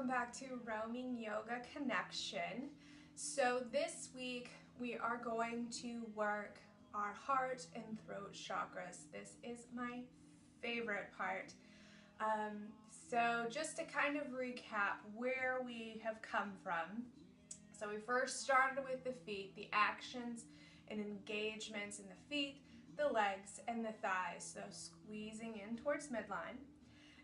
welcome back to Roaming Yoga Connection. So this week we are going to work our heart and throat chakras. This is my favorite part. So just to kind of recap where we have come from. So we first started with the feet, the actions and engagements in the feet, the legs, and the thighs. So squeezing in towards midline.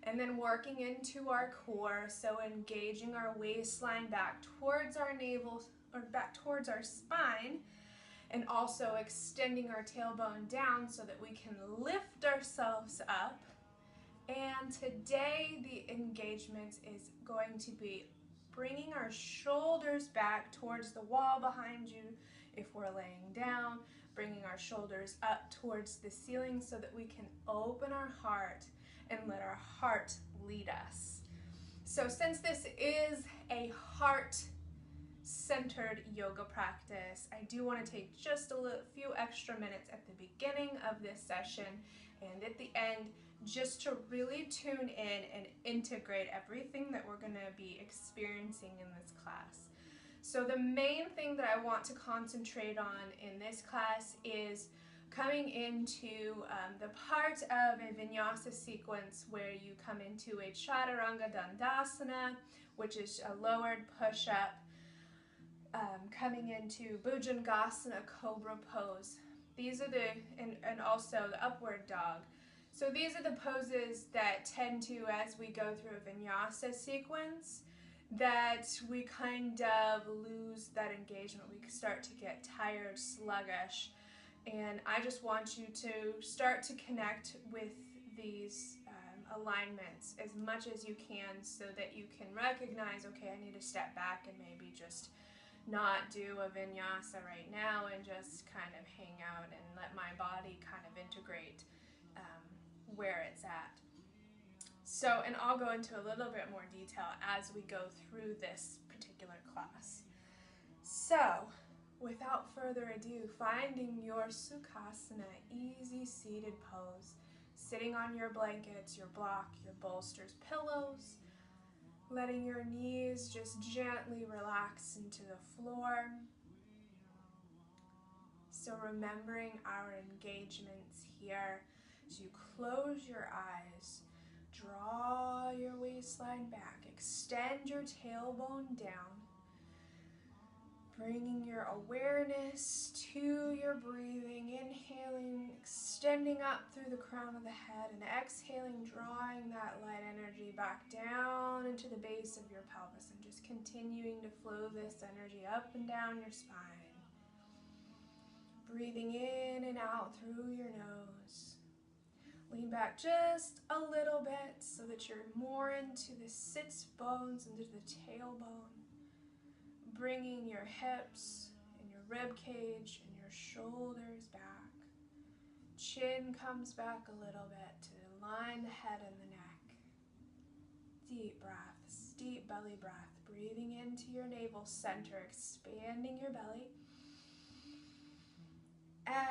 And then working into our core, so engaging our waistline back towards our navel, or back towards our spine, and also extending our tailbone down so that we can lift ourselves up. And today the engagement is going to be bringing our shoulders back towards the wall behind you if we're laying down, bringing our shoulders up towards the ceiling so that we can open our heart and let our heart lead us. So since this is a heart-centered yoga practice, I do want to take just a few extra minutes at the beginning of this session and at the end just to really tune in and integrate everything that we're going to be experiencing in this class. So the main thing that I want to concentrate on in this class is coming into the part of a vinyasa sequence where you come into a chaturanga dandasana, which is a lowered push-up, coming into bhujangasana, cobra pose. These are and also the upward dog. So these are the poses that tend to, as we go through a vinyasa sequence, that we kind of lose that engagement. We start to get tired, sluggish, and I just want you to start to connect with these alignments as much as you can so that you can recognize, okay, I need to step back and maybe just not do a vinyasa right now and just kind of hang out and let my body kind of integrate where it's at. So, and I'll go into a little bit more detail as we go through this particular class. So, without further ado, finding your Sukhasana, easy seated pose, sitting on your blankets, your block, your bolsters, pillows, letting your knees just gently relax into the floor. So remembering our engagements here, as you close your eyes, draw your waistline back, extend your tailbone down, bringing your awareness to your breathing, inhaling, extending up through the crown of the head, and exhaling, drawing that light energy back down into the base of your pelvis, and just continuing to flow this energy up and down your spine. Breathing in and out through your nose. Lean back just a little bit so that you're more into the sits bones, into the tailbone. Bringing your hips and your rib cage and your shoulders back. Chin comes back a little bit to align the head and the neck. Deep breaths, deep belly breath. Breathing into your navel center, expanding your belly.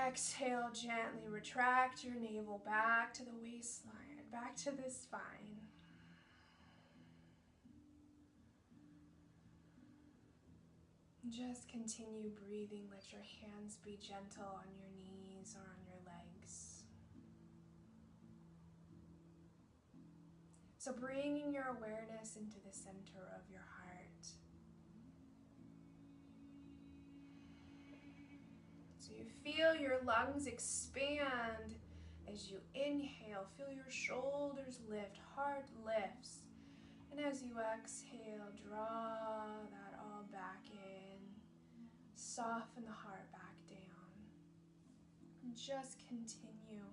Exhale, gently retract your navel back to the waistline, back to the spine. Just continue breathing. Let your hands be gentle on your knees or on your legs. So bringing your awareness into the center of your heart. So you feel your lungs expand as you inhale. Feel your shoulders lift, heart lifts. And as you exhale, draw that all back in. Soften the heart back down. And just continue.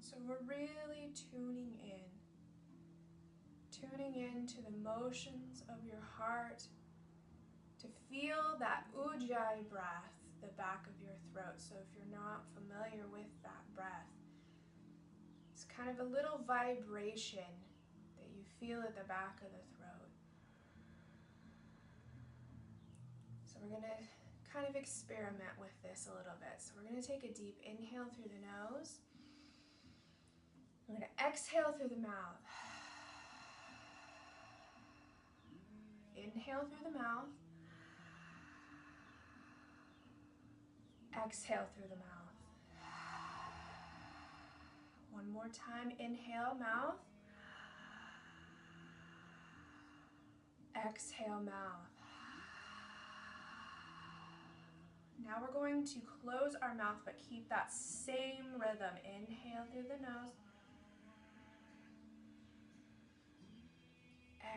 So we're really tuning into the motions of your heart, to feel that ujjayi breath, the back of your throat. So if you're not familiar with that breath, it's kind of a little vibration that you feel at the back of the throat. So we're going to kind of experiment with this a little bit. So we're going to take a deep inhale through the nose. Exhale through the mouth. Inhale through the mouth. Exhale through the mouth. One more time. Inhale, mouth. Exhale, mouth. Now we're going to close our mouth but keep that same rhythm. Inhale through the nose.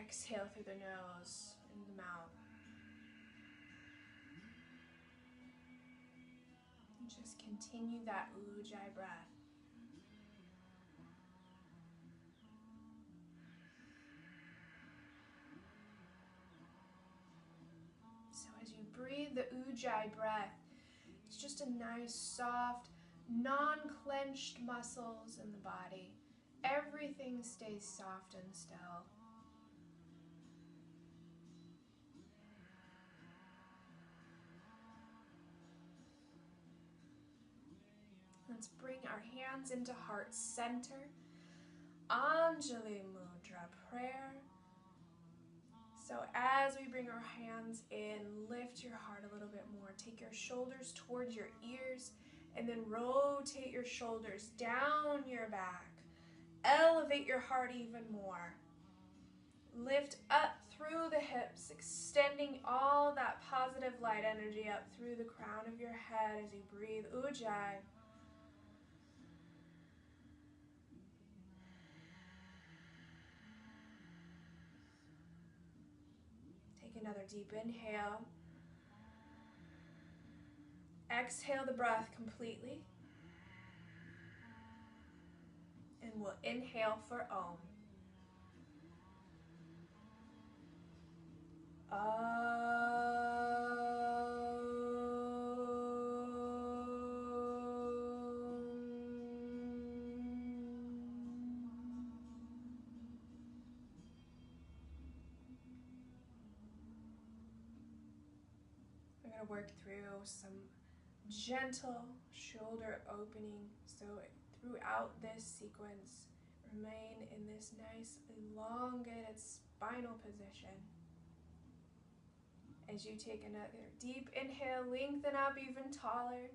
Exhale through the nose and the mouth. And just continue that Ujjayi breath. So as you breathe the Ujjayi breath, it's just a nice, soft, non-clenched muscles in the body. Everything stays soft and still. Let's bring our hands into heart center. Anjali Mudra prayer. So as we bring our hands in, lift your heart a little bit more. Take your shoulders towards your ears and then rotate your shoulders down your back. Elevate your heart even more. Lift up through the hips, extending all that positive light energy up through the crown of your head as you breathe Ujjayi. Another deep inhale. Exhale the breath completely. And we'll inhale for Om. Work through some gentle shoulder opening. So throughout this sequence, remain in this nice elongated spinal position. As you take another deep inhale, lengthen up even taller.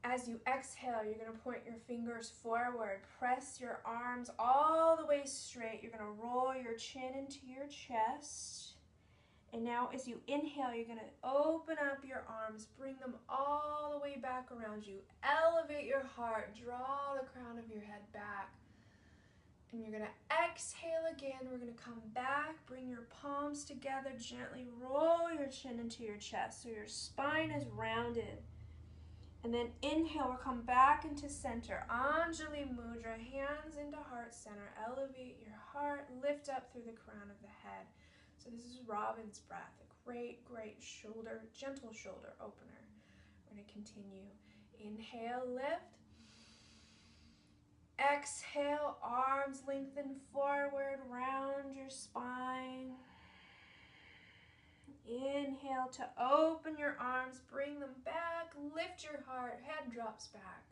As you exhale, you're going to point your fingers forward. Press your arms all the way straight. You're going to roll your chin into your chest. And now as you inhale, you're going to open up your arms, bring them all the way back around you. Elevate your heart, draw the crown of your head back. And you're going to exhale again. We're going to come back, bring your palms together, gently roll your chin into your chest so your spine is rounded. And then inhale, we'll come back into center. Anjali Mudra, hands into heart center. Elevate your heart, lift up through the crown of the head. So this is Robin's breath, a great, great shoulder, gentle shoulder opener. We're going to continue. Inhale, lift. Exhale, arms lengthen forward, round your spine. Inhale to open your arms, bring them back, lift your heart, head drops back.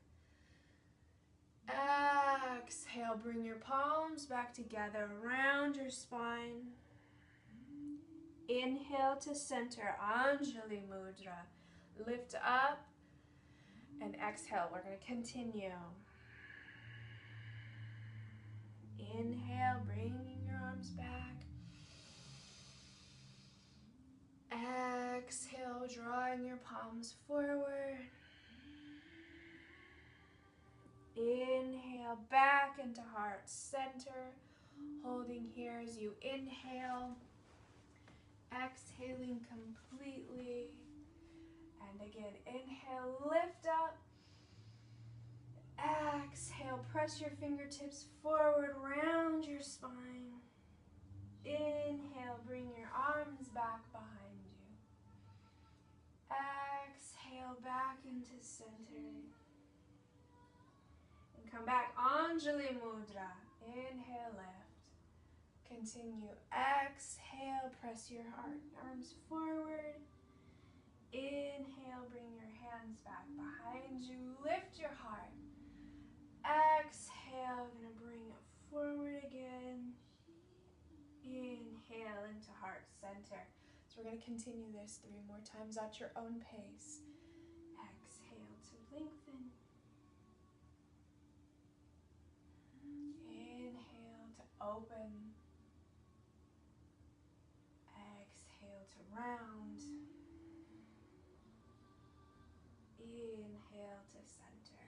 Exhale, bring your palms back together, round your spine. Inhale to center, Anjali Mudra. Lift up and exhale. We're going to continue. Inhale, bringing your arms back. Exhale, drawing your palms forward. Inhale, back into heart center. Holding here as you inhale. Exhaling completely. And again, inhale, lift up. Exhale, press your fingertips forward, round your spine. Inhale, bring your arms back behind you. Exhale, back into center. And come back, Anjali Mudra. Inhale, lift. Continue. Exhale, press your arms forward. Inhale, bring your hands back behind you. Lift your heart. Exhale, So we're going to continue this 3 more times at your own pace. Exhale to lengthen. Inhale to open. Exhale to round. Inhale to center.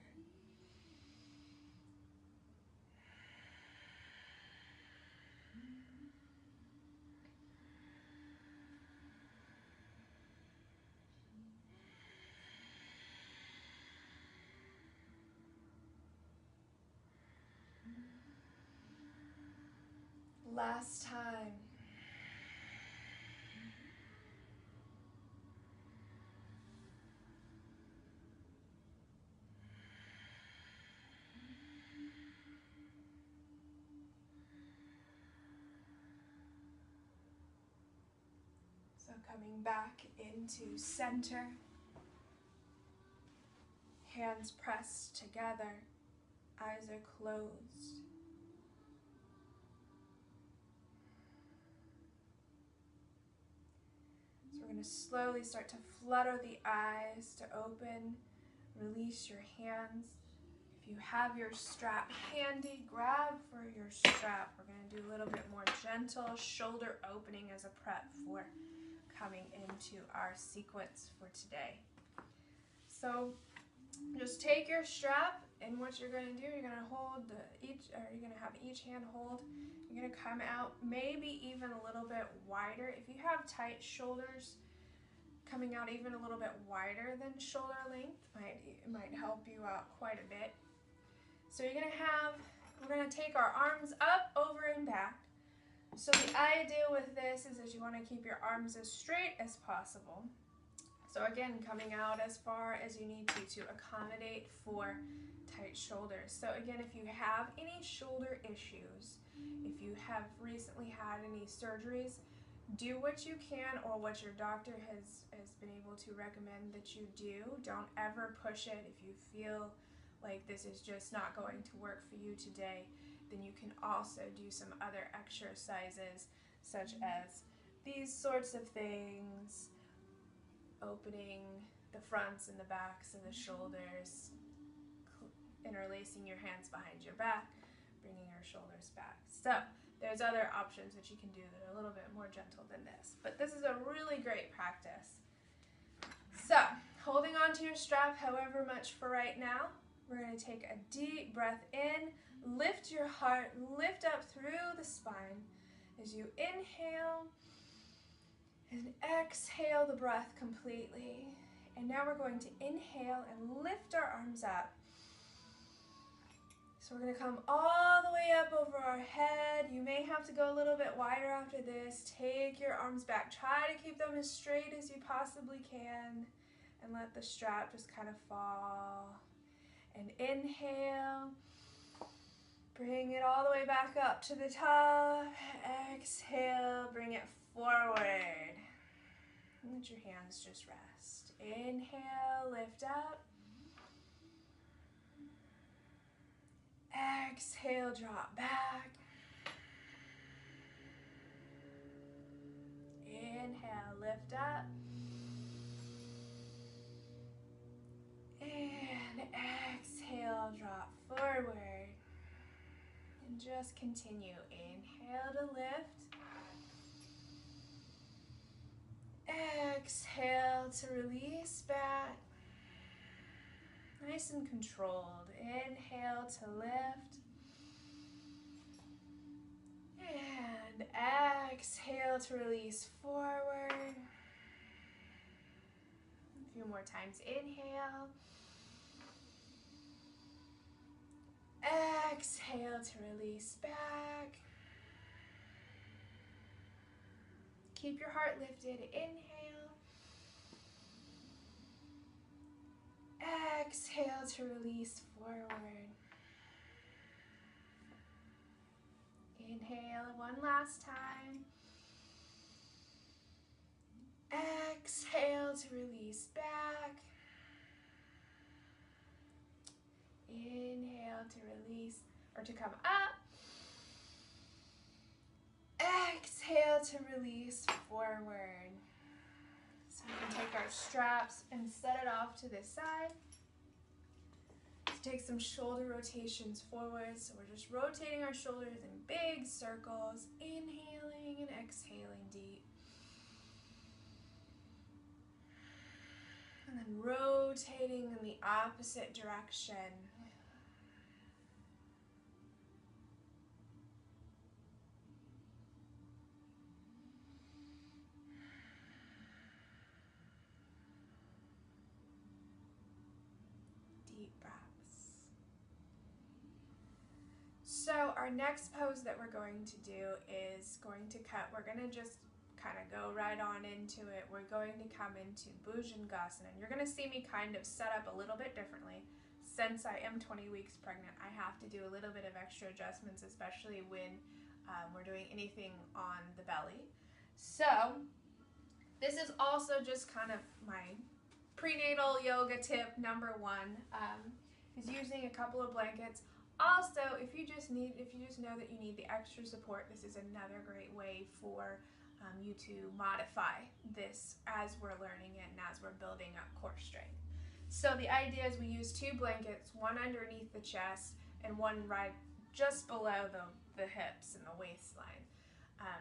Last time. So coming back into center. Hands pressed together. Eyes are closed. So we're going to slowly start to flutter the eyes to open. Release your hands. If you have your strap handy, grab for your strap. We're going to do a little bit more gentle shoulder opening as a prep for coming into our sequence for today. So just take your strap, and what you're going to do, you're going to hold you're going to have each hand hold. You're going to come out maybe even a little bit wider. If you have tight shoulders, coming out even a little bit wider than shoulder length might help you out quite a bit. So we're going to take our arms up, over, and back. So the idea with this is you want to keep your arms as straight as possible. So again, coming out as far as you need to accommodate for tight shoulders. So again, if you have any shoulder issues, if you have recently had any surgeries, do what you can or what your doctor has been able to recommend that you do. Don't ever push it. If you feel like this is just not going to work for you today, then you can also do some other exercises such as these sorts of things, opening the fronts and the backs of the shoulders, interlacing your hands behind your back, bringing your shoulders back. So there's other options that you can do that are a little bit more gentle than this, but this is a really great practice. So holding on to your strap however much for right now, we're going to take a deep breath in, lift your heart, lift up through the spine as you inhale and exhale the breath completely. And now we're going to inhale and lift our arms up. So we're going to come all the way up over our head. You may have to go a little bit wider after this. Take your arms back. Try to keep them as straight as you possibly can. And let the strap just kind of fall. And inhale. Bring it all the way back up to the top. Exhale. Bring it forward. Let your hands just rest. Inhale. Lift up. Exhale, drop back. Inhale, lift up. And exhale, drop forward. And just continue. Inhale to lift. Exhale to release back. Nice and controlled. Inhale to lift. And exhale to release forward. A few more times. Inhale. Exhale to release back. Keep your heart lifted. Inhale. Exhale to release forward. Inhale one last time. Exhale to release back. Inhale to release or to come up. Exhale to release forward. So we can take our straps and set it off to the side. So take some shoulder rotations forward. So we're just rotating our shoulders in big circles, inhaling and exhaling deep. And then rotating in the opposite direction. Deep breaths. So our next pose that we're going to do is going to cut. We're going to just kind of go right on into it. We're going to come into Bhujangasana. And you're going to see me kind of set up a little bit differently. Since I am 20 weeks pregnant, I have to do a little bit of extra adjustments, especially when we're doing anything on the belly. So this is also just kind of my prenatal yoga tip number one, is using a couple of blankets. Also, if you just know that you need the extra support, this is another great way for you to modify this as we're learning it and as we're building up core strength. So the idea is we use 2 blankets, one underneath the chest and one right just below the hips and the waistline.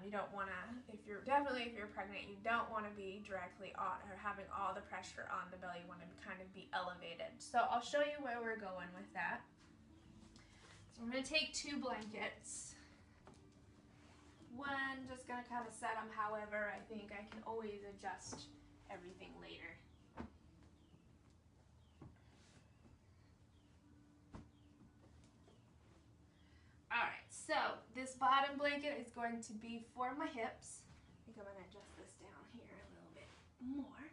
You don't want to, if you're pregnant, you don't want to be directly on or having all the pressure on the belly. You want to kind of be elevated. So I'll show you where we're going with that. So I'm going to take 2 blankets. One, just going to kind of set them. However, I think I can always adjust everything later. Alright, so this bottom blanket is going to be for my hips. I think I'm going to adjust this down here a little bit more.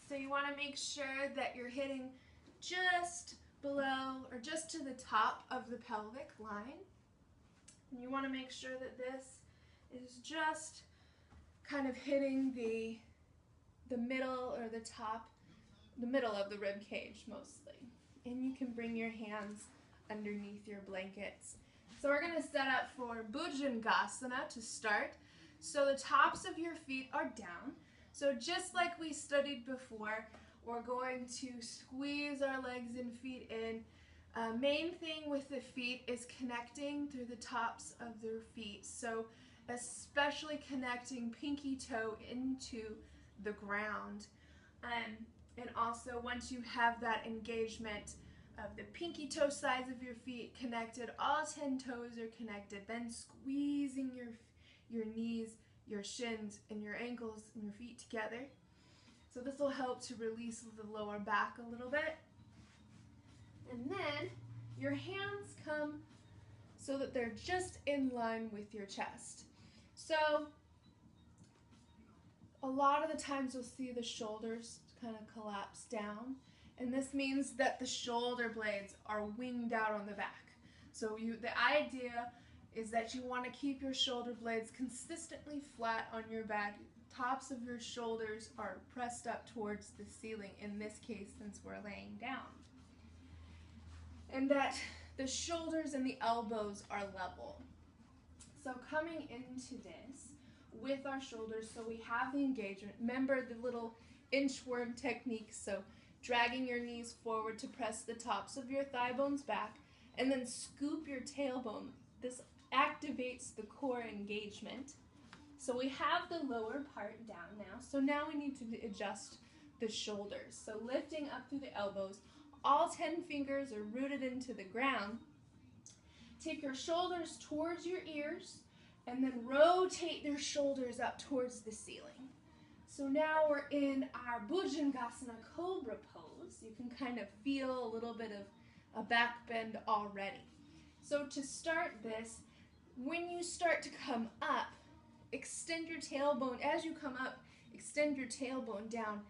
So you want to make sure that you're hitting just below or just to the top of the pelvic line. And you want to make sure that this is just kind of hitting the middle or the top, the middle of the rib cage mostly. And you can bring your hands underneath your blankets. So we're going to set up for Bhujangasana to start. So the tops of your feet are down. So just like we studied before, we're going to squeeze our legs and feet in. Main thing with the feet is connecting through the tops of their feet. So especially connecting pinky toe into the ground. And also once you have that engagement of the pinky toe sides of your feet connected, all 10 toes are connected, then squeezing your knees, your shins, and your ankles and your feet together. So this will help to release the lower back a little bit. And then your hands come so that they're just in line with your chest. So a lot of the times you'll see the shoulders kind of collapse down. And this means that the shoulder blades are winged out on the back. So the idea is that you want to keep your shoulder blades consistently flat on your back. Tops of your shoulders are pressed up towards the ceiling, in this case, since we're laying down. And that the shoulders and the elbows are level. So coming into this with our shoulders, so we have the engagement. Remember the little inchworm technique, so dragging your knees forward to press the tops of your thigh bones back, and then scoop your tailbone. This activates the core engagement. So we have the lower part down now. So now we need to adjust the shoulders. So lifting up through the elbows, all 10 fingers are rooted into the ground. Take your shoulders towards your ears, and then rotate your shoulders up towards the ceiling. So now we're in our Bhujangasana Cobra pose. You can kind of feel a little bit of a back bend already. So to start this, when you start to come up, extend your tailbone. As you come up, extend your tailbone down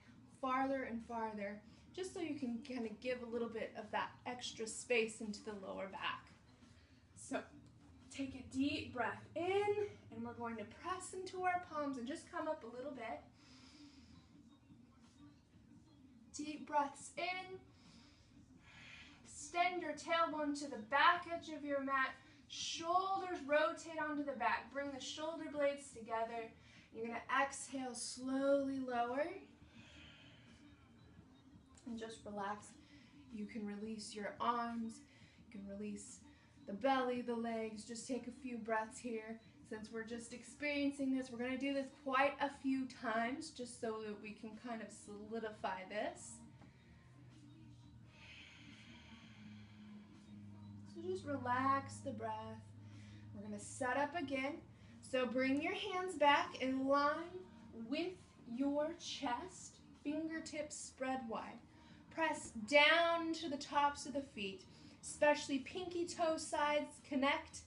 farther and farther, just so you can kind of give a little bit of that extra space into the lower back. So take a deep breath in, and we're going to press into our palms and just come up a little bit. Deep breaths in. Extend your tailbone to the back edge of your mat. Shoulders rotate onto the back. Bring the shoulder blades together. You're going to exhale, slowly lower. And just relax. You can release your arms. You can release the belly, the legs. Just take a few breaths here. Since we're just experiencing this, we're going to do this quite a few times just so that we can kind of solidify this. So just relax the breath. We're going to set up again. So bring your hands back in line with your chest. Fingertips spread wide. Press down to the tops of the feet, especially pinky toe sides connect.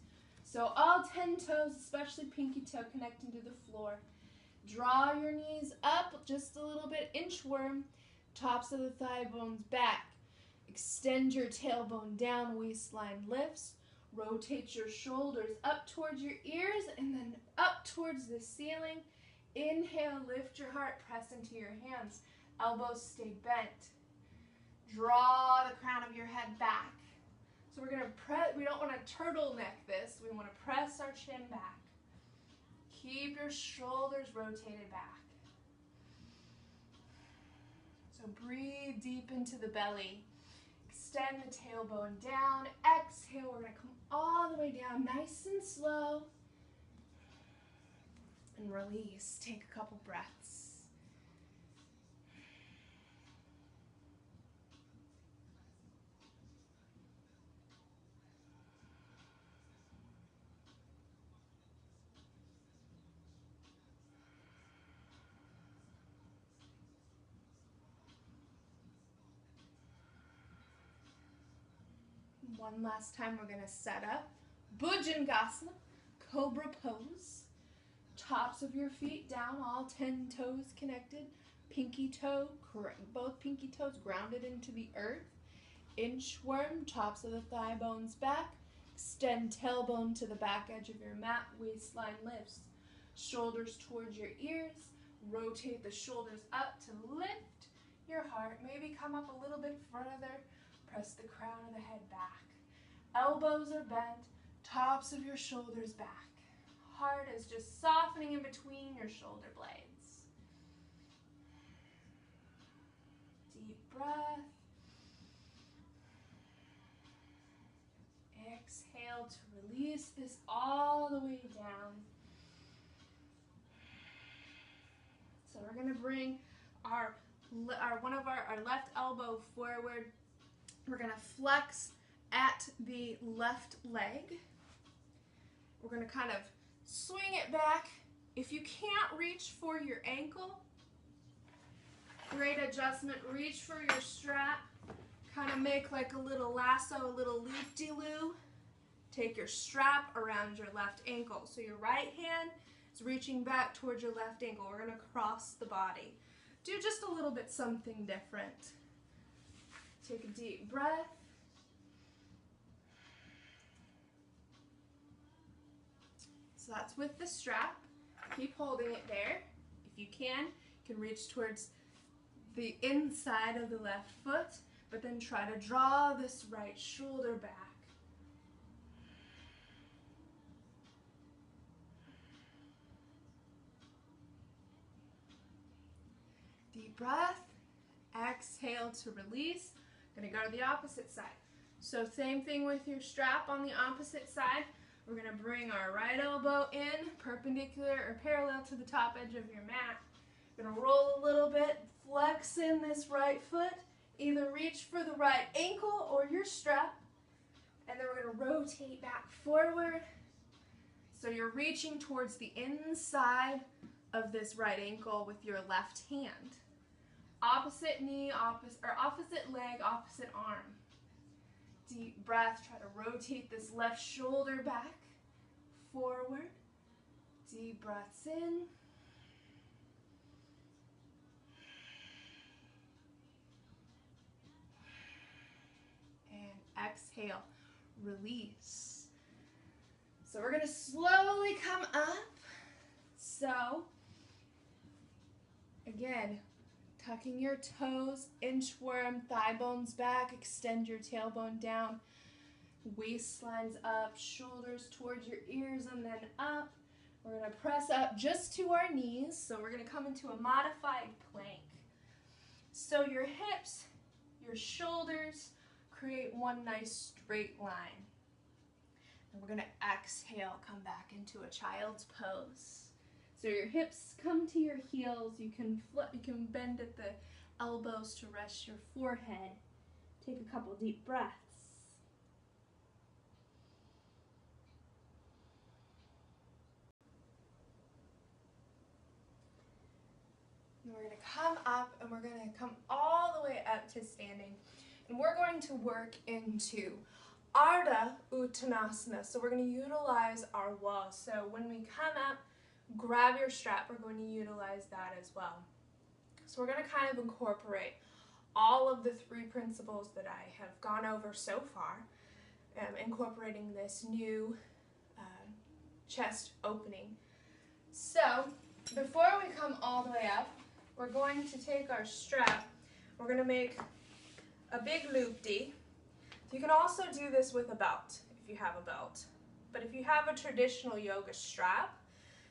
So all 10 toes, especially pinky toe, connecting to the floor. Draw your knees up just a little bit, inchworm, tops of the thigh bones back. Extend your tailbone down, waistline lifts. Rotate your shoulders up towards your ears and then up towards the ceiling. Inhale, lift your heart, press into your hands. Elbows stay bent. Draw the crown of your head back. So we're going to press, we don't want to turtleneck this. We want to press our chin back. Keep your shoulders rotated back. So breathe deep into the belly. Extend the tailbone down. Exhale, we're going to come all the way down, nice and slow. And release. Take a couple breaths. One last time, we're going to set up. Bhujangasana, cobra pose. Tops of your feet down, all 10 toes connected. Pinky toe, both pinky toes grounded into the earth. Inchworm, tops of the thigh bones back. Extend tailbone to the back edge of your mat, waistline lifts. Shoulders towards your ears. Rotate the shoulders up to lift your heart. Maybe come up a little bit further. Press the crown of the head back. Elbows are bent, tops of your shoulders back. Heart is just softening in between your shoulder blades. Deep breath. Exhale to release this all the way down. So we're going to bring our left elbow forward. We're going to flex at the left leg. We're going to kind of swing it back. If you can't reach for your ankle, great adjustment. Reach for your strap. Kind of make like a little lasso, a little loop-de-loo. Take your strap around your left ankle. So your right hand is reaching back towards your left ankle. We're going to cross the body. Do just a little bit something different. Take a deep breath. So that's with the strap. Keep holding it there. If you can reach towards the inside of the left foot, but then try to draw this right shoulder back. Deep breath. Exhale to release. Going to go to the opposite side. So same thing with your strap on the opposite side. We're going to bring our right elbow in, perpendicular or parallel to the top edge of your mat. Going to roll a little bit, flex in this right foot. Either reach for the right ankle or your strap. And then we're going to rotate back forward. So you're reaching towards the inside of this right ankle with your left hand. Opposite knee, opposite leg, opposite arm. Deep breath. Try to rotate this left shoulder back, forward. Deep breaths in. And exhale. Release. So we're going to slowly come up. So, again, tucking your toes, inchworm, thigh bones back, extend your tailbone down, waistlines up, shoulders towards your ears and then up. We're going to press up just to our knees. So we're going to come into a modified plank. So your hips, your shoulders create one nice straight line. And we're going to exhale, come back into a child's pose. So your hips come to your heels. You can bend at the elbows to rest your forehead. Take a couple deep breaths. And we're going to come up and we're going to come all the way up to standing. And we're going to work into Ardha Uttanasana. So we're going to utilize our wall. So when we come up, grab your strap. We're going to utilize that as well. So we're going to kind of incorporate all of the three principles that I have gone over so far, incorporating this new chest opening. So before we come all the way up, we're going to take our strap. We're going to make a big loop-dee. You can also do this with a belt if you have a belt. But if you have a traditional yoga strap,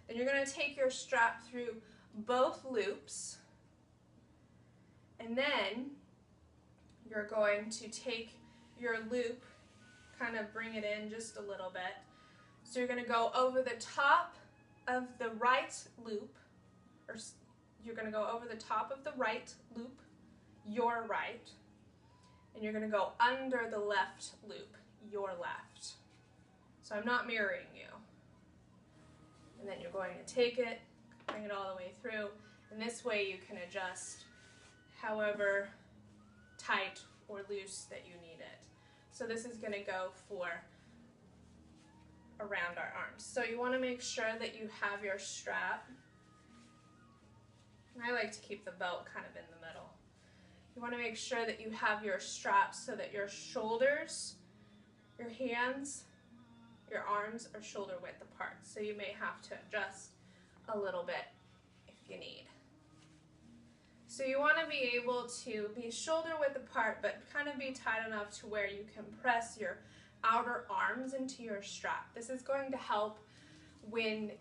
then you're going to take your strap through both loops, and then you're going to take your loop, kind of bring it in just a little bit. So you're going to go over the top of the right loop, or you're going to go over the top of the right loop, your right, and you're going to go under the left loop, your left. So I'm not mirroring you. And then you're going to take it, bring it all the way through, and this way you can adjust however tight or loose that you need it. So this is going to go for around our arms. So you want to make sure that you have your strap. I like to keep the belt kind of in the middle. You want to make sure that you have your strap so that your shoulders, your hands, your arms are shoulder width apart. So you may have to adjust a little bit if you need. So you want to be able to be shoulder width apart, but kind of be tight enough to where you can press your outer arms into your strap. This is going to help when,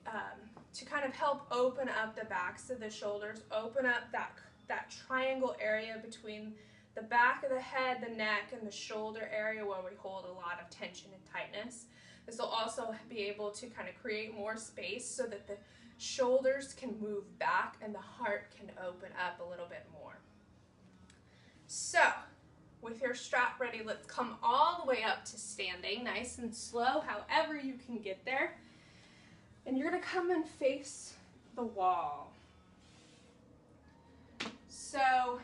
to kind of help open up the backs of the shoulders, open up that triangle area between the back of the head, the neck, and the shoulder area where we hold a lot of tension and tightness. This will also be able to kind of create more space so that the shoulders can move back and the heart can open up a little bit more. So, with your strap ready, let's come all the way up to standing, nice and slow, however you can get there. And you're going to come and face the wall. So,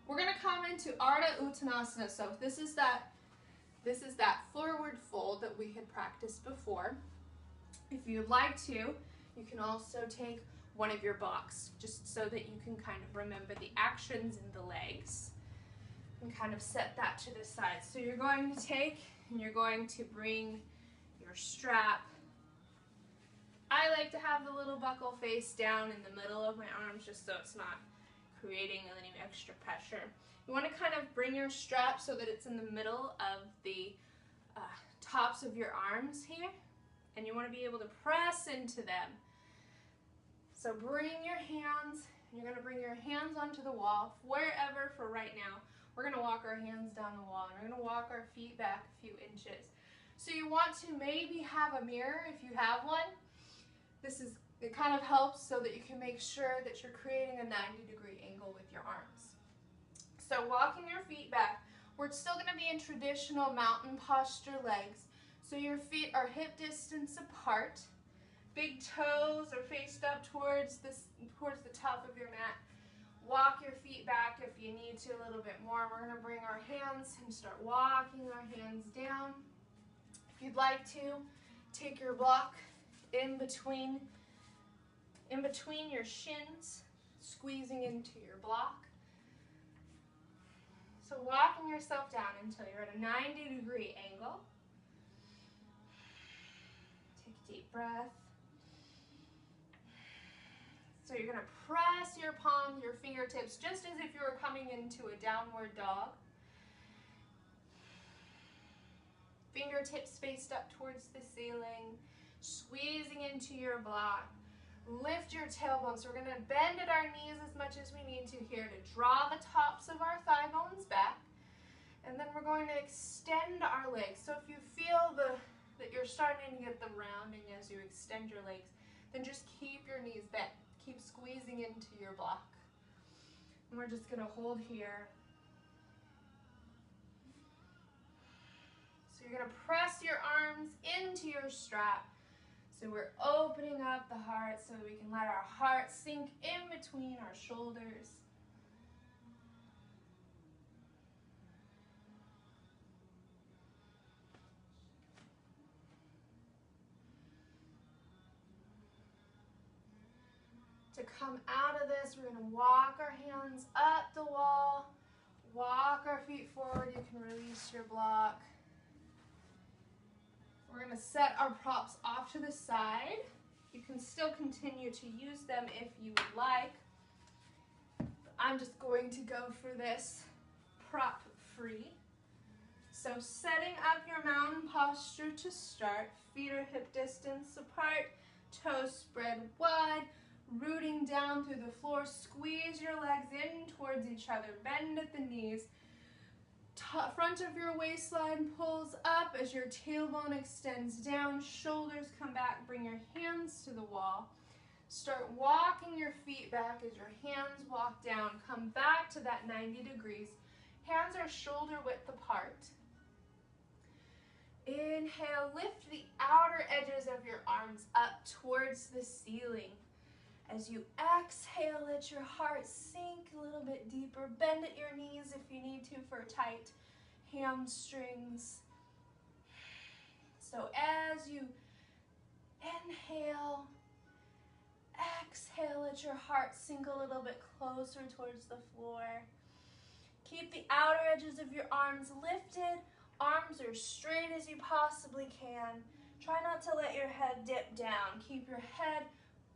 we're going to come into Ardha Uttanasana. So, this is that forward fold that we had practiced before. If you'd like to, you can also take one of your blocks just so that you can kind of remember the actions in the legs and kind of set that to the side. So you're going to take and you're going to bring your strap. I like to have the little buckle face down in the middle of my arms just so it's not creating any extra pressure. You want to kind of bring your strap so that it's in the middle of the tops of your arms here, and you want to be able to press into them. So bring your hands, you're going to bring your hands onto the wall, wherever for right now. We're going to walk our hands down the wall, and we're going to walk our feet back a few inches. So you want to maybe have a mirror if you have one. It kind of helps so that you can make sure that you're creating a 90-degree angle with your arms. So walking your feet back, we're still going to be in traditional mountain posture legs. So your feet are hip distance apart. Big toes are faced up towards the top of your mat. Walk your feet back if you need to a little bit more. We're going to bring our hands and start walking our hands down. If you'd like to, take your block in between your shins, squeezing into your block. So walking yourself down until you're at a 90-degree angle. Take a deep breath. So you're going to press your palms, your fingertips, just as if you were coming into a downward dog. Fingertips faced up towards the ceiling. squeezing into your block. Lift your tailbone. So we're going to bend at our knees as much as we need to here to draw the tops of our thigh bones back. And then we're going to extend our legs. So if you feel that you're starting to get the rounding as you extend your legs, then just keep your knees bent. Keep squeezing into your block. And we're just going to hold here. So you're going to press your arms into your strap. So we're opening up the heart so we can let our heart sink in between our shoulders. To come out of this, we're going to walk our hands up the wall, walk our feet forward. You can release your block. We're going to set our props off to the side. You can still continue to use them if you would like. But I'm just going to go for this prop free. So setting up your mountain posture to start. Feet are hip distance apart, toes spread wide, rooting down through the floor. Squeeze your legs in towards each other. Bend at the knees. Front of your waistline pulls up as your tailbone extends down. Shoulders come back. Bring your hands to the wall. Start walking your feet back as your hands walk down. Come back to that 90 degrees. Hands are shoulder width apart. Inhale, lift the outer edges of your arms up towards the ceiling. As you exhale, let your heart sink a little bit deeper. Bend at your knees if you need to for tight hamstrings. So as you inhale, exhale, let your heart sink a little bit closer towards the floor. Keep the outer edges of your arms lifted. Arms are straight as you possibly can. Try not to let your head dip down. Keep your head,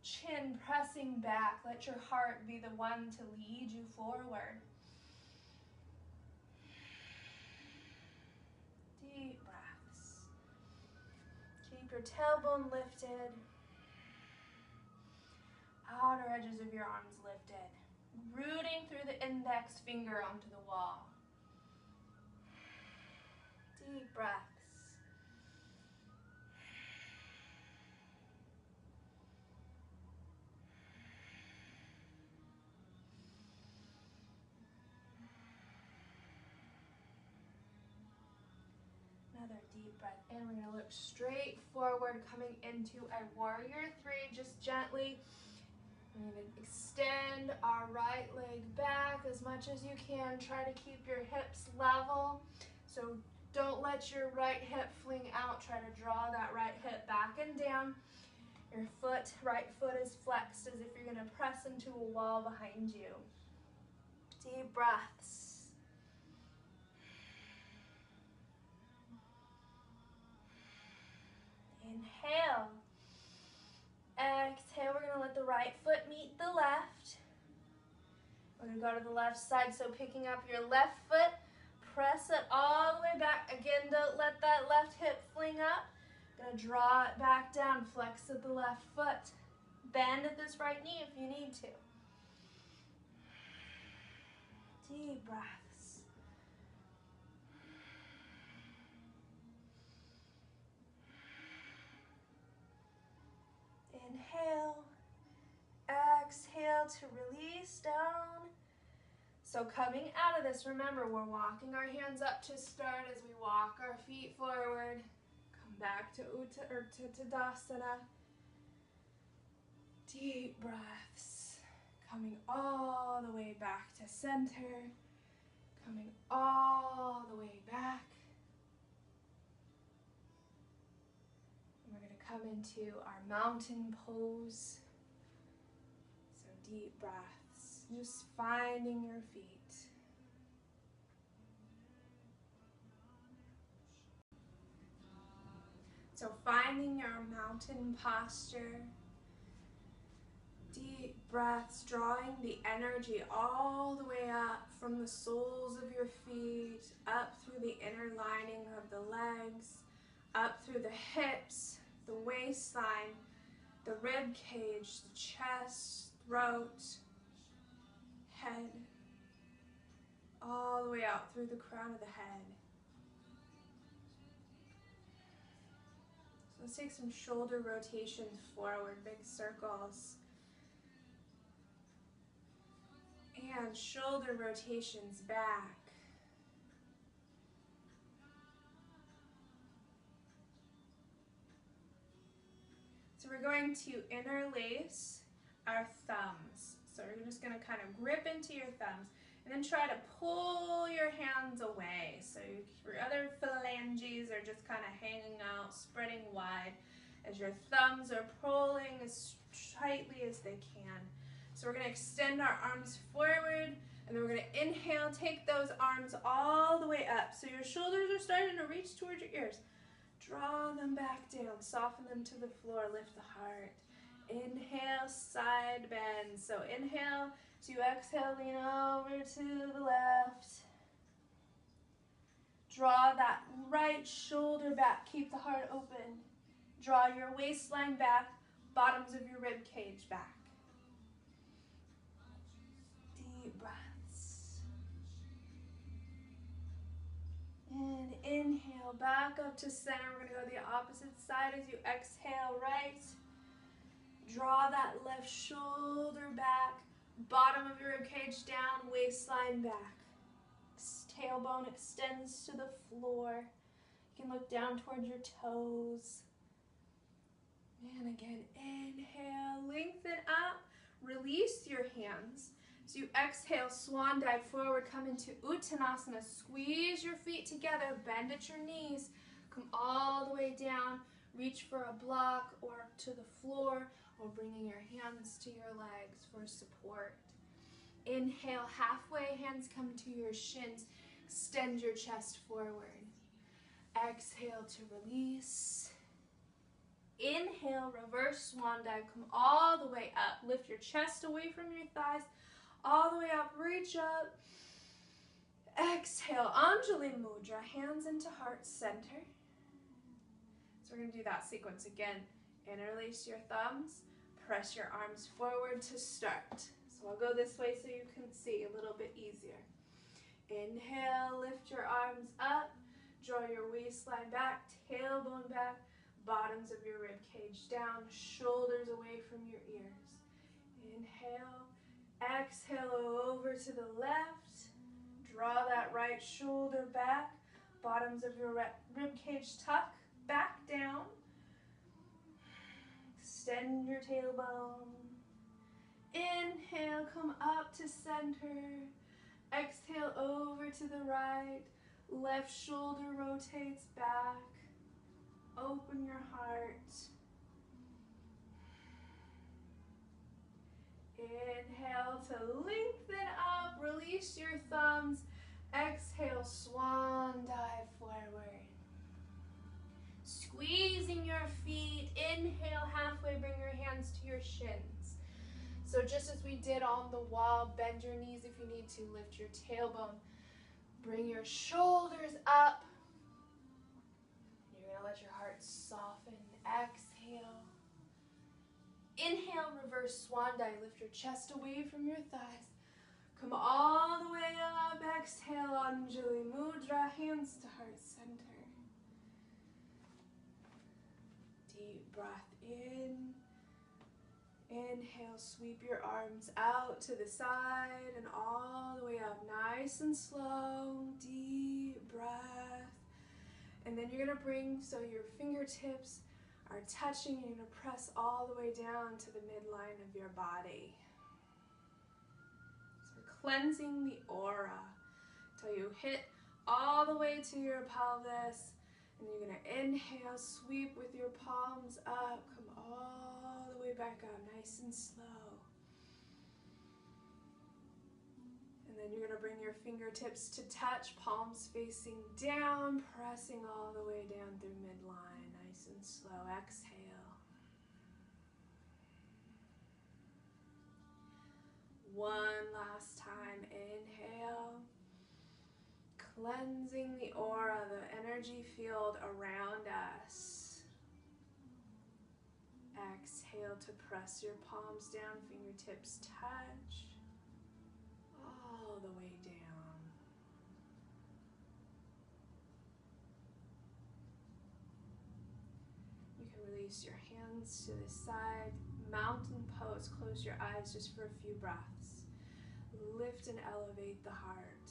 chin pressing back. Let your heart be the one to lead you forward. Deep breaths. Keep your tailbone lifted. Outer edges of your arms lifted. Rooting through the index finger onto the wall. Deep breaths. Another deep breath in. We're going to look straight forward, coming into a warrior three, just gently. We're going to extend our right leg back as much as you can. Try to keep your hips level. So don't let your right hip fling out. Try to draw that right hip back and down. Your right foot is flexed as if you're going to press into a wall behind you. Deep breaths. Inhale. Exhale, we're going to let the right foot meet the left. We're going to go to the left side, so picking up your left foot, press it all the way back. Again, don't let that left hip fling up. Going to draw it back down, flex at the left foot. Bend at this right knee if you need to. Deep breaths. Inhale, exhale to release down. So coming out of this, remember we're walking our hands up to start as we walk our feet forward. Come back to Tadasana. Deep breaths. Coming all the way back to center. Coming all the way back. We're going to come into our mountain pose. So deep breaths, just finding your feet. So finding your mountain posture. Deep breaths, drawing the energy all the way up from the soles of your feet, up through the inner lining of the legs, up through the hips, the waistline, the rib cage, the chest, throat, head, all the way out through the crown of the head. So let's take some shoulder rotations forward, big circles. And shoulder rotations back. So we're going to interlace our thumbs. So we're just going to kind of grip into your thumbs and then try to pull your hands away. So your other phalanges are just kind of hanging out, spreading wide as your thumbs are pulling as tightly as they can. So we're going to extend our arms forward, and then we're going to inhale, take those arms all the way up. So your shoulders are starting to reach towards your ears. Draw them back down, soften them to the floor, lift the heart. Inhale, side bend. So inhale, to exhale, lean over to the left. Draw that right shoulder back, keep the heart open. Draw your waistline back, bottoms of your rib cage back. Deep breaths. And inhale, back up to center. We're going to go the opposite side as you exhale right. Draw that left shoulder back, bottom of your rib cage down, waistline back. Tailbone extends to the floor. You can look down towards your toes. And again, inhale, lengthen up, release your hands. So you exhale, swan dive forward, come into Uttanasana. Squeeze your feet together, bend at your knees, come all the way down, reach for a block or to the floor, or bringing your hands to your legs for support. Inhale, halfway, hands come to your shins, extend your chest forward. Exhale to release. Inhale, reverse swan dive, come all the way up. Lift your chest away from your thighs, all the way up, reach up. Exhale, Anjali Mudra, hands into heart center. So we're going to do that sequence again. Interlace your thumbs, press your arms forward to start. So I'll go this way so you can see a little bit easier. Inhale, lift your arms up, draw your waistline back, tailbone back, bottoms of your rib cage down, shoulders away from your ears. Inhale, exhale over to the left, draw that right shoulder back, bottoms of your rib cage tuck, back down. Extend your tailbone. Inhale, come up to center. Exhale over to the right. Left shoulder rotates back. Open your heart. Inhale to lengthen up. Release your thumbs. Exhale, swan dive forward. Squeezing your feet. Inhale, halfway, bring your hands to your shins. So just as we did on the wall, bend your knees if you need to, lift your tailbone. Bring your shoulders up. You're going to let your heart soften. Exhale. Inhale, reverse swan dive. Lift your chest away from your thighs. Come all the way up. Exhale, Anjali Mudra, hands to heart center. Deep breath in. Inhale, sweep your arms out to the side and all the way up. Nice and slow. Deep breath. And then you're going to bring, so your fingertips are touching, and you're going to press all the way down to the midline of your body. So cleansing the aura till you hit all the way to your pelvis. And you're going to inhale, sweep with your palms up, come all the way back up, nice and slow. And then you're going to bring your fingertips to touch, palms facing down, pressing all the way down through midline, nice and slow. Exhale. One last time, inhale. Cleansing the aura, the energy field around us. Exhale to press your palms down, fingertips touch, all the way down. You can release your hands to the side, mountain pose, close your eyes just for a few breaths. Lift and elevate the heart.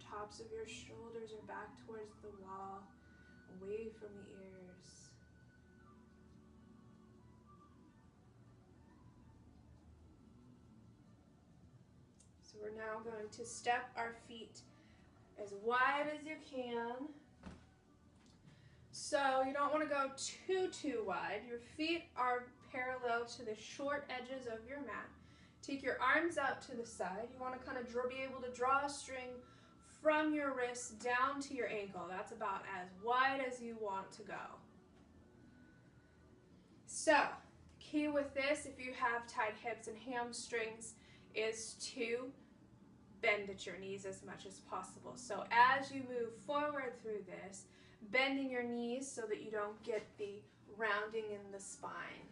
Tops of your shoulders are back towards the wall, away from the ears. So we're now going to step our feet as wide as you can. So you don't want to go too wide. Your feet are parallel to the short edges of your mat. Take your arms out to the side. You want to kind of be able to draw a string from your wrist down to your ankle. That's about as wide as you want to go. So, key with this, if you have tight hips and hamstrings, is to bend at your knees as much as possible. So as you move forward through this, bending your knees so that you don't get the rounding in the spine.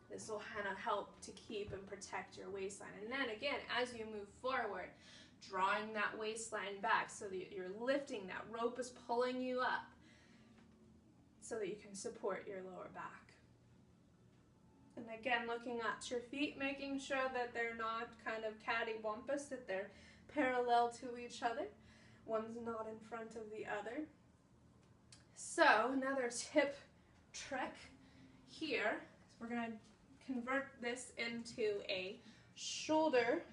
This will kind of help to keep and protect your waistline. And then again, as you move forward, drawing that waistline back so that you're lifting, that rope is pulling you up so that you can support your lower back. And again, looking at your feet, making sure that they're not kind of cattywampus, that they're parallel to each other. One's not in front of the other. So another tip trick here, we're going to convert this into a shoulder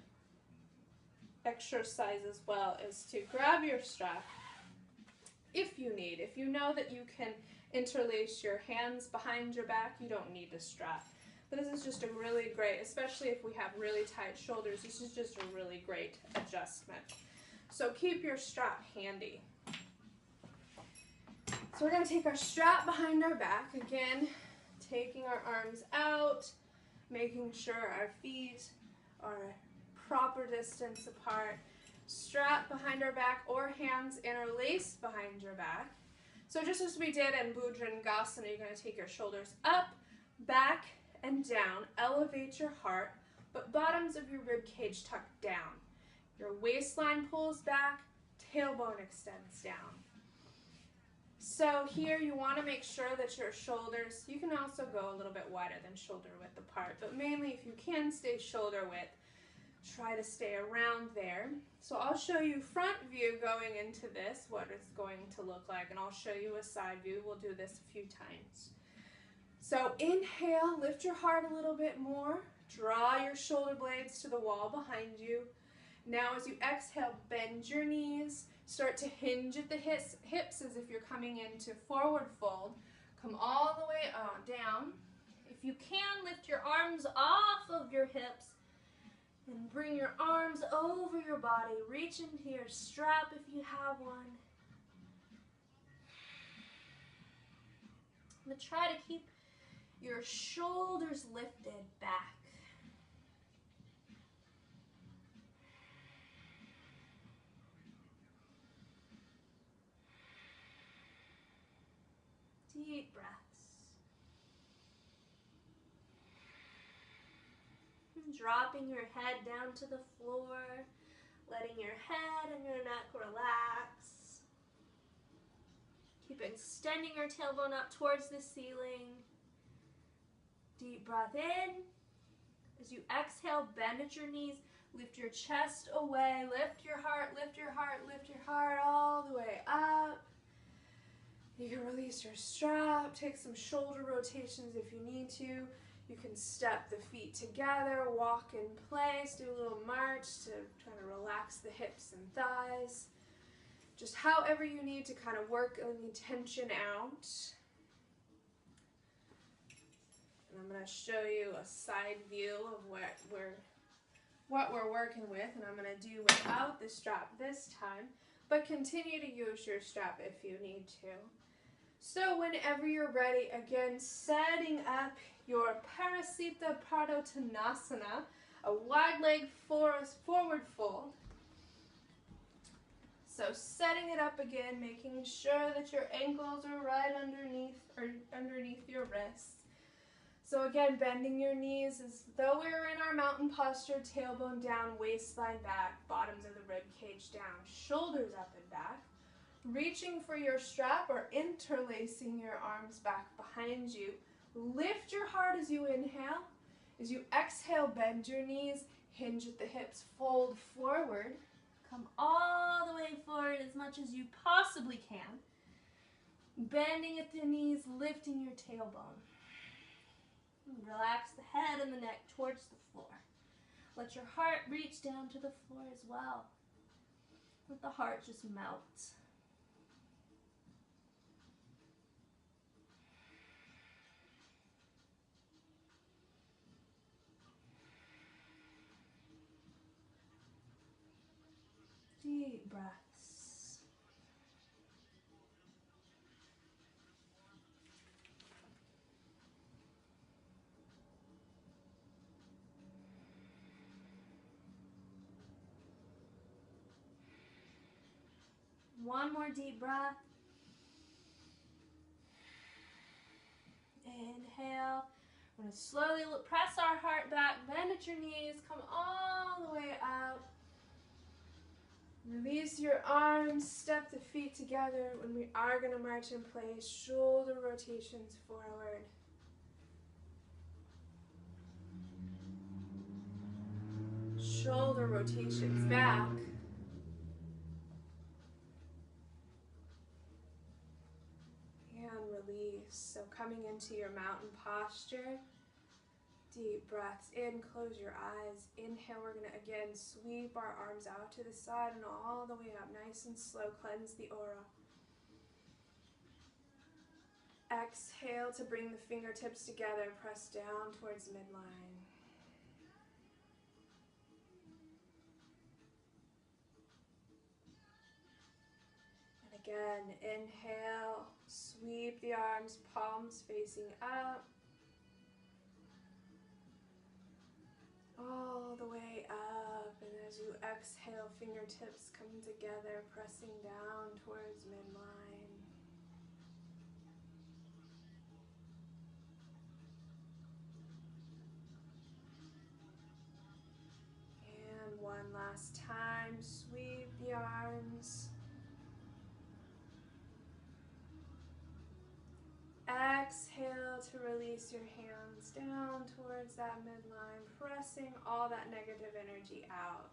exercise as well, is to grab your strap if you need. If you know that you can interlace your hands behind your back, you don't need a strap. But this is just a really great, especially if we have really tight shoulders, this is just a really great adjustment. So keep your strap handy. So we're going to take our strap behind our back, again, taking our arms out, making sure our feet are proper distance apart, strap behind our back or hands interlaced behind your back. So just as we did in Bhujangasana, you're going to take your shoulders up, back, and down. Elevate your heart, but bottoms of your rib cage tucked down. Your waistline pulls back, tailbone extends down. So here you want to make sure that your shoulders, you can also go a little bit wider than shoulder width apart, but mainly if you can stay shoulder width, try to stay around there. So I'll show you front view going into this, what it's going to look like, and I'll show you a side view. We'll do this a few times. So inhale, lift your heart a little bit more, draw your shoulder blades to the wall behind you. Now as you exhale, bend your knees, start to hinge at the hips as if you're coming into forward fold. Come all the way down. If you can, lift your arms off of your hips and bring your arms over your body. Reach into your strap if you have one. But try to keep your shoulders lifted back. Deep breaths. Dropping your head down to the floor, letting your head and your neck relax. Keep extending your tailbone up towards the ceiling. Deep breath in. As you exhale, bend at your knees, lift your chest away, lift your heart, lift your heart, lift your heart all the way up. You can release your strap, take some shoulder rotations if you need to. You can step the feet together, walk in place, do a little march to try to relax the hips and thighs. Just however you need to kind of work any tension out. And I'm going to show you a side view of what we're working with, and I'm going to do without the strap this time, but continue to use your strap if you need to. So whenever you're ready, again, setting up your Parasita Pradottanasana, a wide leg forward fold. So setting it up again, making sure that your ankles are right underneath your wrists. So again, bending your knees as though we were in our mountain posture, tailbone down, waistline back, bottoms of the rib cage down, shoulders up and back. Reaching for your strap or interlacing your arms back behind you. Lift your heart as you inhale. As you exhale, bend your knees, hinge at the hips, fold forward. Come all the way forward as much as you possibly can. Bending at the knees, lifting your tailbone. Relax the head and the neck towards the floor. Let your heart reach down to the floor as well. Let the heart just melt. Deep breaths. One more deep breath. Inhale. We're going to slowly press our heart back, bend at your knees, come all the way up. Release your arms, step the feet together. When we are going to march in place, shoulder rotations forward. Shoulder rotations back. And release. So coming into your mountain posture. Deep breaths in, close your eyes. Inhale, we're going to again sweep our arms out to the side and all the way up. Nice and slow, cleanse the aura. Exhale to bring the fingertips together, press down towards midline. And again, inhale, sweep the arms, palms facing up. All the way up, and as you exhale, fingertips come together, pressing down towards midline. And one last time, sweep the arms. Exhale to release your hands down towards that midline, pressing all that negative energy out.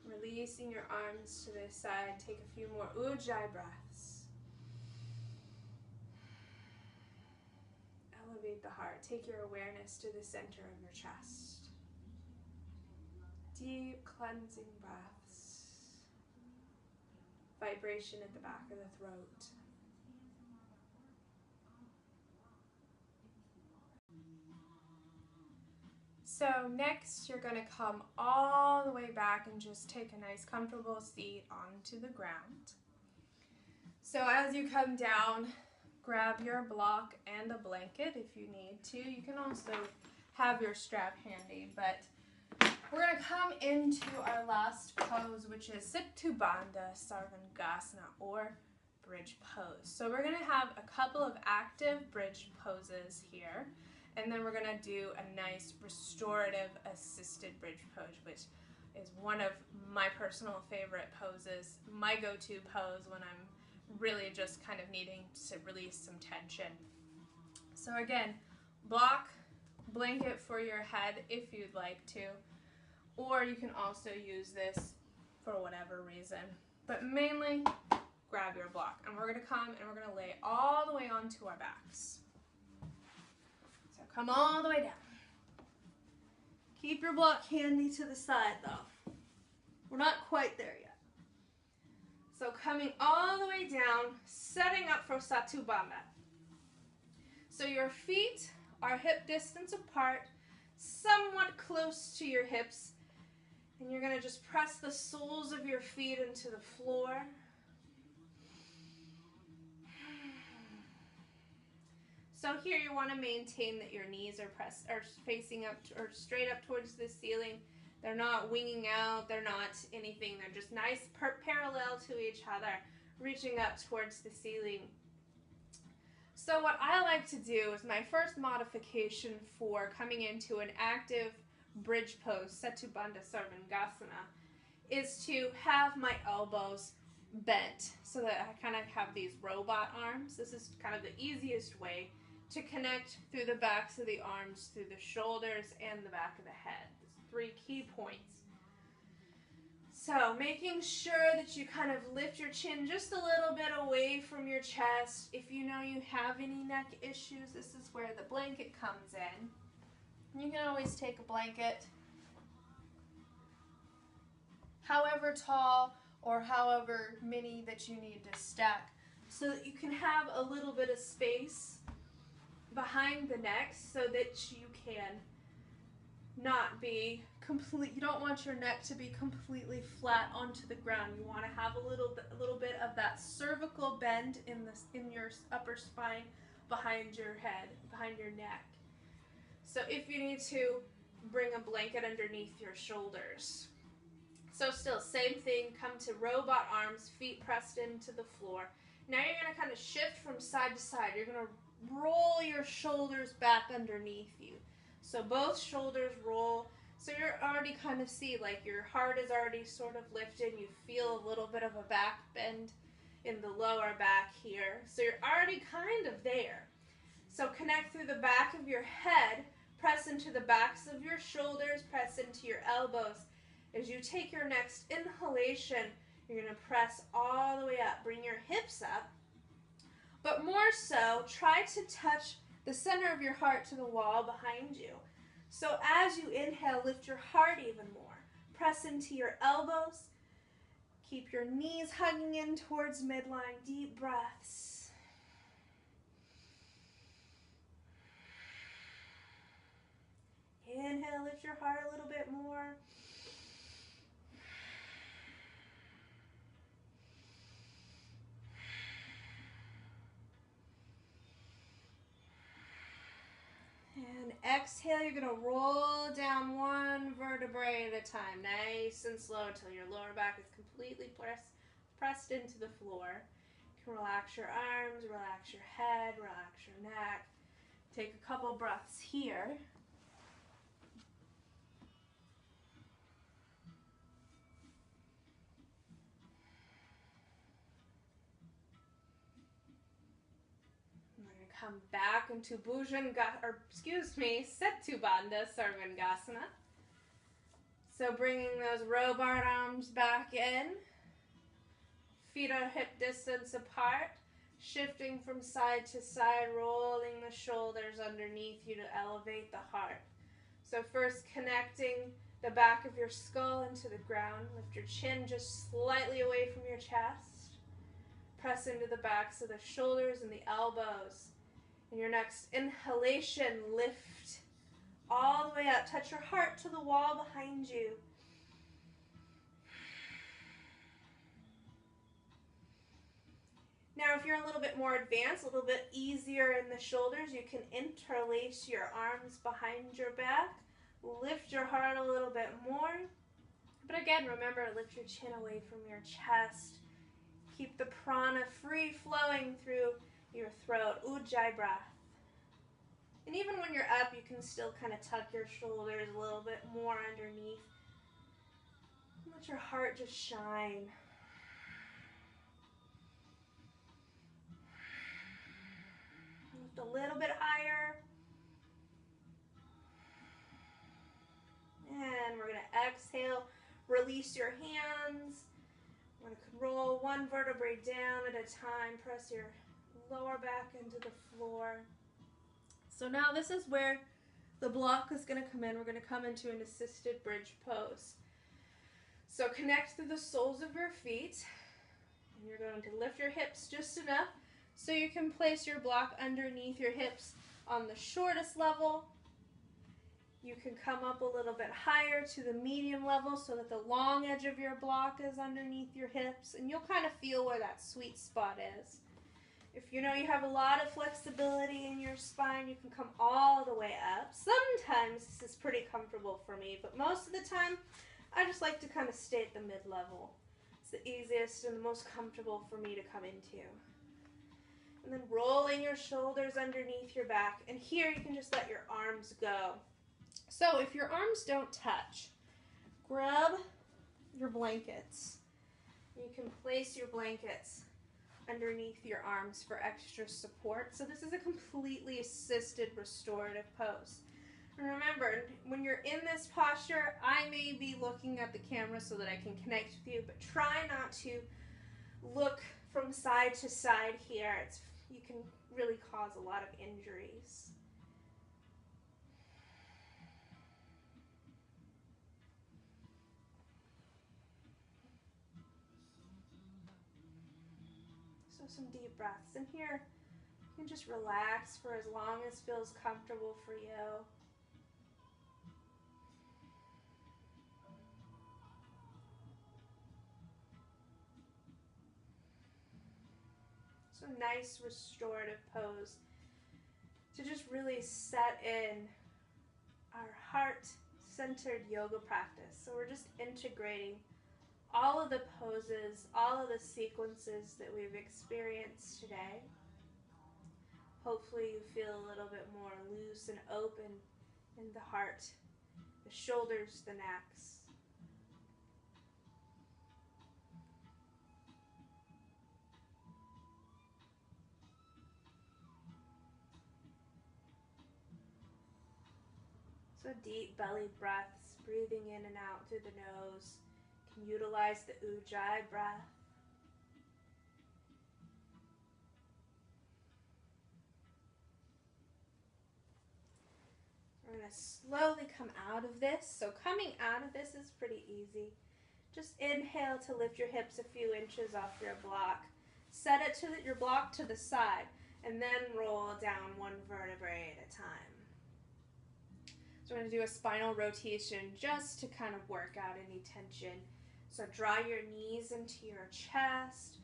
Releasing your arms to the side. Take a few more Ujjayi breaths. Elevate the heart. Take your awareness to the center of your chest. Deep cleansing breaths. Vibration at the back of the throat. So next, you're going to come all the way back and just take a nice comfortable seat onto the ground. So as you come down, grab your block and a blanket if you need to. You can also have your strap handy, but we're going to come into our last pose, which is Siddha Bandha Sarvangasana, or bridge pose. So we're going to have a couple of active bridge poses here, and then we're going to do a nice restorative assisted bridge pose, which is one of my personal favorite poses, my go-to pose when I'm really just kind of needing to release some tension. So again, block, blanket for your head if you'd like to. Or you can also use this for whatever reason. But mainly, grab your block. And we're going to come and we're going to lay all the way onto our backs. So come all the way down. Keep your block handy to the side though. We're not quite there yet. So coming all the way down, setting up for Siddha Bandha. So your feet are hip distance apart, somewhat close to your hips. And you're going to just press the soles of your feet into the floor. So here you want to maintain that your knees are facing up or straight up towards the ceiling. They're not winging out. They're not anything. They're just nice parallel to each other, reaching up towards the ceiling. So what I like to do is my first modification for coming into an active bridge pose, Setu Bandha Sarvangasana, is to have my elbows bent so that I kind of have these robot arms. This is kind of the easiest way to connect through the backs of the arms, through the shoulders, and the back of the head. There's 3 key points. So making sure that you kind of lift your chin just a little bit away from your chest. If you know you have any neck issues, this is where the blanket comes in. You can always take a blanket, however tall or however many that you need to stack, so that you can have a little bit of space behind the neck so that you can not be complete. You don't want your neck to be completely flat onto the ground. You want to have a little bit of that cervical bend in your upper spine behind your head, behind your neck. So if you need to, bring a blanket underneath your shoulders. So still, same thing, come to robot arms, feet pressed into the floor. Now you're going to kind of shift from side to side. You're going to roll your shoulders back underneath you. So both shoulders roll. So you're already kind of see like your heart is already sort of lifted. You feel a little bit of a back bend in the lower back here. So you're already kind of there. So connect through the back of your head, press into the backs of your shoulders, press into your elbows. As you take your next inhalation, you're going to press all the way up. Bring your hips up. But more so, try to touch the center of your heart to the wall behind you. So as you inhale, lift your heart even more. Press into your elbows. Keep your knees hugging in towards midline. Deep breaths. Inhale, lift your heart a little bit more. And exhale, you're going to roll down one vertebrae at a time, nice and slow until your lower back is completely pressed into the floor. You can relax your arms, relax your head, relax your neck. Take a couple breaths here. Come back into Setu Bandha Sarvangasana. So bringing those robot arms back in. Feet are hip distance apart. Shifting from side to side, rolling the shoulders underneath you to elevate the heart. So first connecting the back of your skull into the ground. Lift your chin just slightly away from your chest. Press into the backs of the shoulders and the elbows. In your next inhalation, lift all the way up. Touch your heart to the wall behind you. Now, if you're a little bit more advanced, a little bit easier in the shoulders, you can interlace your arms behind your back. Lift your heart a little bit more. But again, remember, lift your chin away from your chest. Keep the prana free flowing through your throat, Ujjayi breath. And even when you're up, you can still kind of tuck your shoulders a little bit more underneath. Let your heart just shine. Lift a little bit higher. And we're going to exhale, release your hands. We're going to roll one vertebrae down at a time. Press your lower back into the floor. So now this is where the block is going to come in. We're going to come into an assisted bridge pose. So connect through the soles of your feet. And you're going to lift your hips just enough so you can place your block underneath your hips on the shortest level. You can come up a little bit higher to the medium level so that the long edge of your block is underneath your hips. And you'll kind of feel where that sweet spot is. If you know you have a lot of flexibility in your spine, you can come all the way up. Sometimes this is pretty comfortable for me, but most of the time, I just like to kind of stay at the mid-level. It's the easiest and the most comfortable for me to come into. And then rolling your shoulders underneath your back. And here you can just let your arms go. So if your arms don't touch, grab your blankets. You can place your blankets underneath your arms for extra support. So this is a completely assisted restorative pose. And remember, when you're in this posture, I may be looking at the camera so that I can connect with you, but try not to look from side to side here. You can really cause a lot of injuries. So some deep breaths. And here, you can just relax for as long as feels comfortable for you. So nice restorative pose to just really set in our heart-centered yoga practice. So we're just integrating all of the poses, all of the sequences that we've experienced today. Hopefully you feel a little bit more loose and open in the heart, the shoulders, the necks. So deep belly breaths, breathing in and out through the nose. You can utilize the Ujjayi breath. We're going to slowly come out of this. So coming out of this is pretty easy. Just inhale to lift your hips a few inches off your block. Set it to your block to the side, and then roll down one vertebrae at a time. So we're going to do a spinal rotation just to kind of work out any tension. So draw your knees into your chest.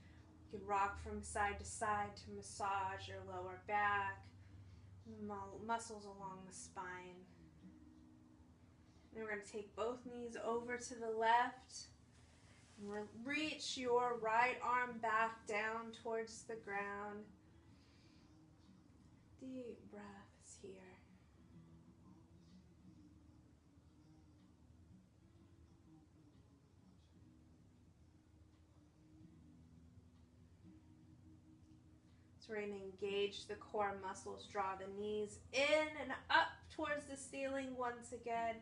You can rock from side to side to massage your lower back, muscles along the spine. And we're going to take both knees over to the left. Reach your right arm back down towards the ground. Deep breaths here. So we're going to engage the core muscles, draw the knees in and up towards the ceiling once again.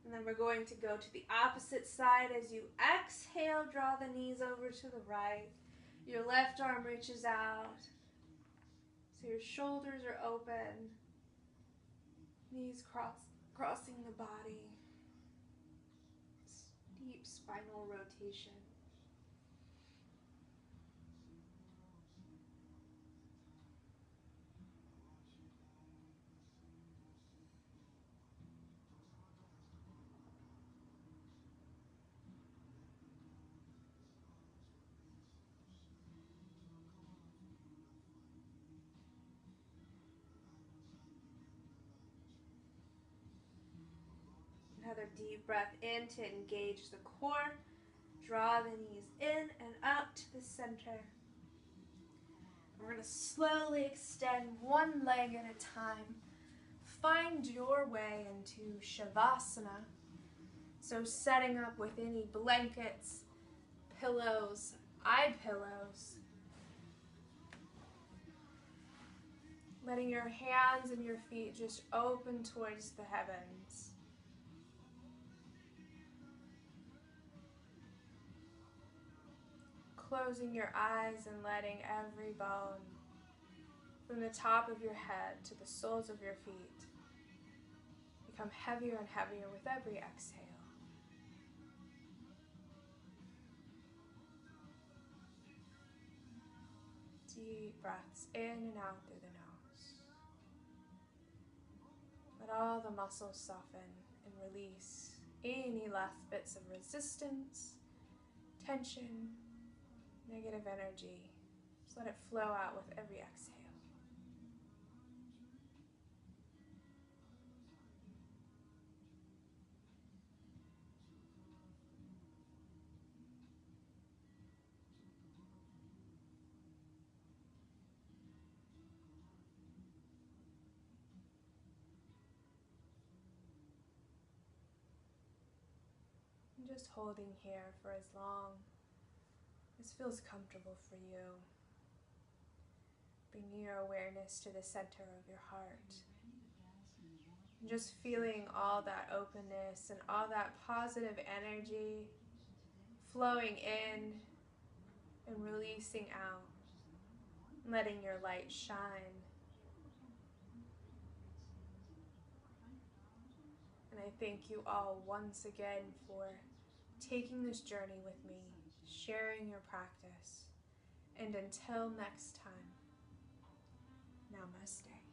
And then we're going to go to the opposite side. As you exhale, draw the knees over to the right. Your left arm reaches out. So your shoulders are open. Knees crossing the body. Deep spinal rotation. Another deep breath in to engage the core. Draw the knees in and up to the center. We're going to slowly extend one leg at a time. Find your way into Shavasana. So setting up with any blankets, pillows, eye pillows. Letting your hands and your feet just open towards the heavens. Closing your eyes and letting every bone, from the top of your head to the soles of your feet, become heavier and heavier with every exhale. Deep breaths in and out through the nose. Let all the muscles soften and release any last bits of resistance, tension, negative energy. Just let it flow out with every exhale. just holding here for as long as feels comfortable for you. Bringing your awareness to the center of your heart. And just feeling all that openness and all that positive energy flowing in and releasing out. Letting your light shine. And I thank you all once again for taking this journey with me, sharing your practice. And until next time, namaste.